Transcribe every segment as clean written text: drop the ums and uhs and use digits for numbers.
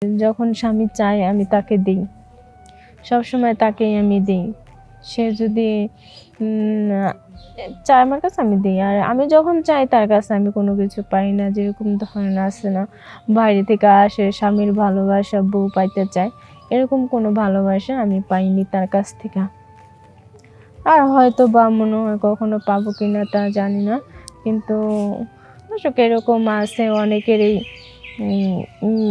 যখন স্বামী চায় আমি তাকে দিই, সবসময় তাকেই আমি দিই। সে যদি চায় আমার কাছে আমি দিই, আর আমি যখন চাই তার কাছে আমি কোনো কিছু পাই না। যেরকম ধরনের আছে না, বাইরে থেকে আসে স্বামীর ভালোবাসা বউ পাইতে চায়, এরকম কোনো ভালোবাসা আমি পাইনি তার কাছ থেকে। আর হয়তো বা মনে হয় কখনো পাবো কিনা তা জানি না, কিন্তু দর্শক এরকম আছে অনেকেরই।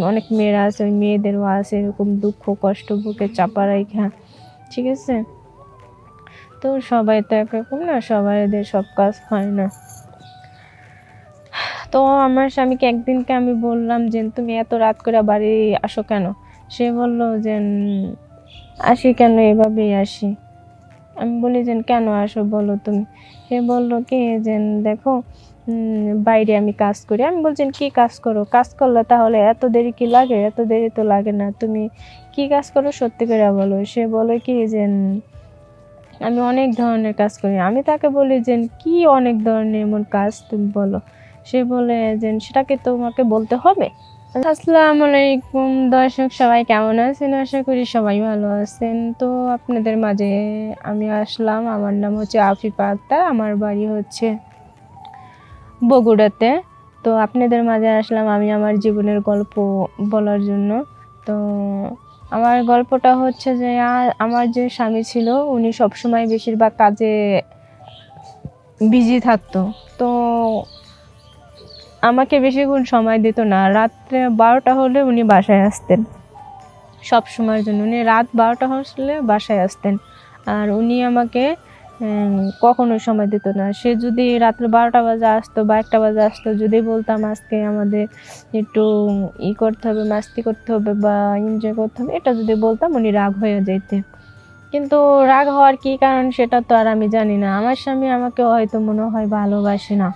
অনেক মেয়েরা আছে, ওই মেয়েদেরও আছে এরকম দুঃখ কষ্ট বুকে চাপা রাইখা, ঠিক আছে। তো সবাই তো একরকম না, সবাই সব কাজ হয় না। তো আমার স্বামীকে একদিনকে আমি বললাম যে তুমি এত রাত করে বাড়ি আসো কেন? সে বলল যে আসি কেন, এভাবেই আসি। আমি বলি যে কেন আসো বলো তুমি? সে বললো কি যে দেখো বাইরে আমি কাজ করি। আমি বলছেন কি কাজ করো? কাজ করলে তাহলে এত দেরি কি লাগে? এত দেরি তো লাগে না, তুমি কি কাজ করো সত্যি করে বলো। সে বলে কি যে আমি অনেক ধরনের কাজ করি। আমি তাকে বলি যে কি অনেক ধরনের এমন কাজ তুমি বলো। সে বলে যে সেটাকে তোমাকে বলতে হবে। আসসালামু আলাইকুম দর্শক, সবাই কেমন আছেন? আশা করি সবাই ভালো আছেন। তো আপনাদের মাঝে আমি আসলাম। আমার নাম হচ্ছে আফিফা আক্তার, আমার বাড়ি হচ্ছে বগুড়াতে। তো আপনাদের মাঝে আসলাম আমি আমার জীবনের গল্প বলার জন্য। তো আমার গল্পটা হচ্ছে যে আমার যে স্বামী ছিল উনি সবসময় বেশিরভাগ কাজে বিজি থাকতো। তো আমাকে বেশিক্ষণ সময় দিত না। রাত্রে 12টা হলে উনি বাসায় আসতেন, সব সময়ের জন্য উনি রাত 12টা হলে বাসায় আসতেন। আর উনি আমাকে কখনো সময় দিত না। সে যদি রাত্রে 12টা বাজে আসতো বা 1টা বাজে আসতো, যদি বলতাম আজকে আমাদের একটু করতে হবে, মাস্তি করতে হবে বা এনজয় করতে হবে, এটা যদি বলতাম উনি রাগ হয়ে যেতেন। কিন্তু রাগ হওয়ার কি কারণ সেটা তো আর আমি জানি না। আমার স্বামী আমাকে হয়তো মনে হয় ভালোবাসে না,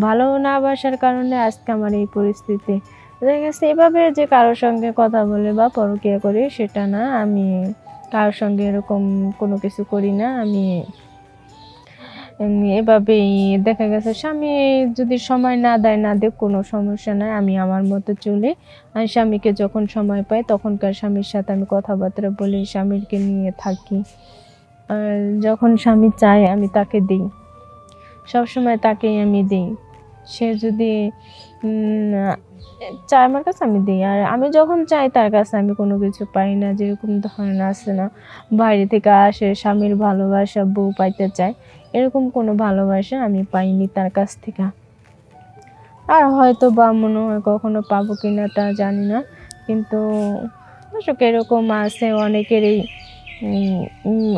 ভালো না বাসার কারণে আজকে আমার এই পরিস্থিতি। দেখা গেছে এভাবে যে কারোর সঙ্গে কথা বলে বা পরকীয়া করি সেটা না, আমি কারোর সঙ্গে এরকম কোনো কিছু করি না। আমি এভাবেই দেখা গেছে স্বামী যদি সময় না দেয় না দেখ কোনো সমস্যা নাই, আমি আমার মতো চলি। আর স্বামীকে যখন সময় পাই তখনকার স্বামীর সাথে আমি কথাবার্তা বলি, স্বামীকে নিয়ে থাকি। আর যখন স্বামী চায় আমি তাকে দিই, সবসময় তাকেই আমি দিই। সে যদি চায় আমার কাছে আমি দিই, আর আমি যখন চাই তার কাছে আমি কোনো কিছু পাই না। যেরকম ধরনের আছে না, বাইরে থেকে আসে স্বামীর ভালোবাসা বউ পাইতে চায়, এরকম কোনো ভালোবাসা আমি পাইনি তার কাছ থেকে। আর হয়তো বা মনে হয় কখনো পাবো কিনা তা জানি না, কিন্তু দর্শক এরকম আছে অনেকেরই।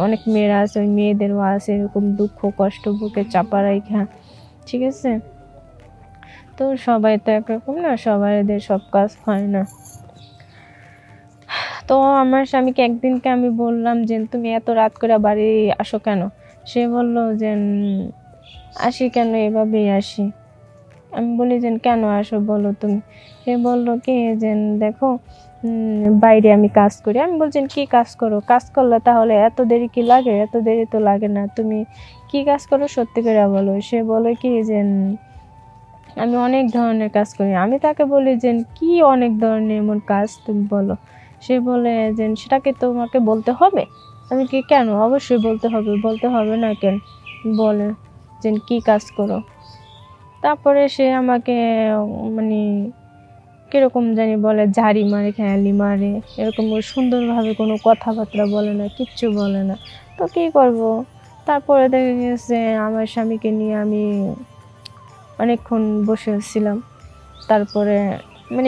অনেক মেয়েরা আছে, ওই মেয়েদেরও আছে এরকম দুঃখ কষ্ট বুকে চাপা রাইখা, ঠিক আছে। তো সবাই তো একরকম না, সবাই সব কাজ হয় না। তো আমার স্বামীকে একদিনকে আমি বললাম যে তুমি এত রাত করে বাড়ি আসো কেন? সে বলল যে আসি কেন, এভাবেই আসি। আমি বলি যে কেন আসো বলো তুমি? সে বলল কি যে দেখো বাইরে আমি কাজ করি। আমি বলছেন কি কাজ করো? কাজ করলে তাহলে এত দেরি কি লাগে? এত দেরি তো লাগে না, তুমি কি কাজ করো সত্যি করে বলো। সে বলে কি যে আমি অনেক ধরনের কাজ করি। আমি তাকে বলি যে কি অনেক ধরনের এমন কাজ তুমি বলো। সে বলে যে সেটাকে তোমাকে বলতে হবে? আমি কি কেন, অবশ্যই বলতে হবে। বলতে হবে না কেন? বলে যে কি কাজ করো। তারপরে সে আমাকে মানে কিরকম জানি বলে, ঝাড়ি মারে, খেয়ালি মারে, এরকম সুন্দরভাবে কোনো কথাবার্তা বলে না, কিচ্ছু বলে না। তো কী করব? তারপরে দেখা গেছে আমার স্বামীকে নিয়ে আমি অনেকক্ষণ বসেছিলাম। তারপরে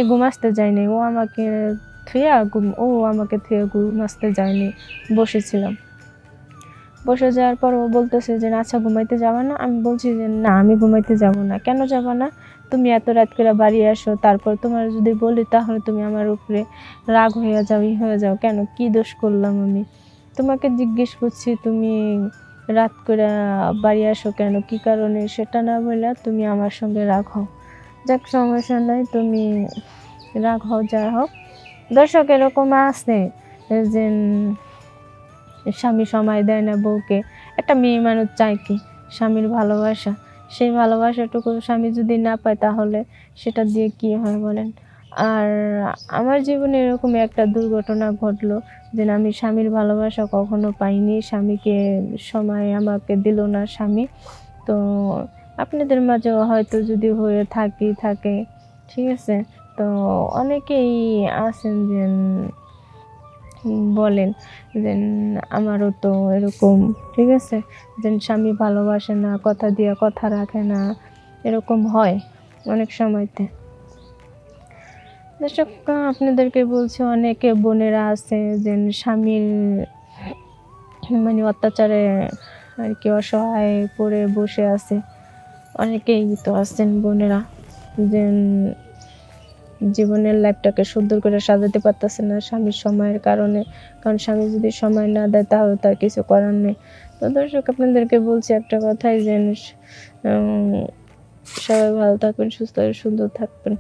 ঘুম আসতে যায়নি, ও আমাকে থুয়ে ঘুম আসতে যায়নি, বসেছিলাম। বসে যাওয়ার পর ও বলতেছে যে আচ্ছা ঘুমাইতে যাবা না? আমি বলছি যে না, আমি ঘুমাইতে যাব না। কেন যাব না? তুমি এত রাত করে বাড়ি আসো, তারপর তোমার যদি বলি তাহলে তুমি আমার উপরে রাগ হয়ে যাও। কেন, কি দোষ করলাম আমি? তোমাকে জিজ্ঞেস করছি তুমি রাত করে বাড়ি আসো কেন, কি কারণে, সেটা না বলে তুমি আমার সঙ্গে রাগ হও। যাক, সমস্যা নাই, তুমি রাগ হও, যা হোক। দর্শক এরকম আছে যে স্বামী সময় দেয় না বউকে। একটা মেয়ে মানুষ চায় কি? স্বামীর ভালোবাসা। সেই ভালোবাসাটুকু স্বামী যদি না পায় তাহলে সেটা দিয়ে কি হয় বলেন? আর আমার জীবনে এরকম একটা দুর্ঘটনা ঘটলো যে আমি স্বামীর ভালোবাসা কখনো পাইনি, স্বামীকে সময় আমাকে দিল না স্বামী। তো আপনাদের মাঝেও হয়তো যদি হয়ে থাকে, ঠিক আছে? তো অনেকেই আছেন যে বলেন যে আমারও তো এরকম, ঠিক আছে? যে স্বামী ভালোবাসে না, কথা দিয়ে কথা রাখে না, এরকম হয় অনেক সময়তে। দর্শক, আপনাদেরকে বলছি, অনেকে বোনেরা আছে যে স্বামীর মানে অত্যাচারে আর কি অসহায় পড়ে বসে আছে। অনেকেই তো আছেন বোনেরা যে জীবনের লাইফটাকে সুন্দর করে সাজাতে পারতেছে না স্বামীর সময়ের কারণে। কারণ স্বামী যদি সময় না দেয় তাহলে তার কিছু করার নেই। তো দর্শক, আপনাদেরকে বলছি একটা কথাই যে সবাই ভালো থাকবেন, সুস্থ সুন্দর থাকবেন।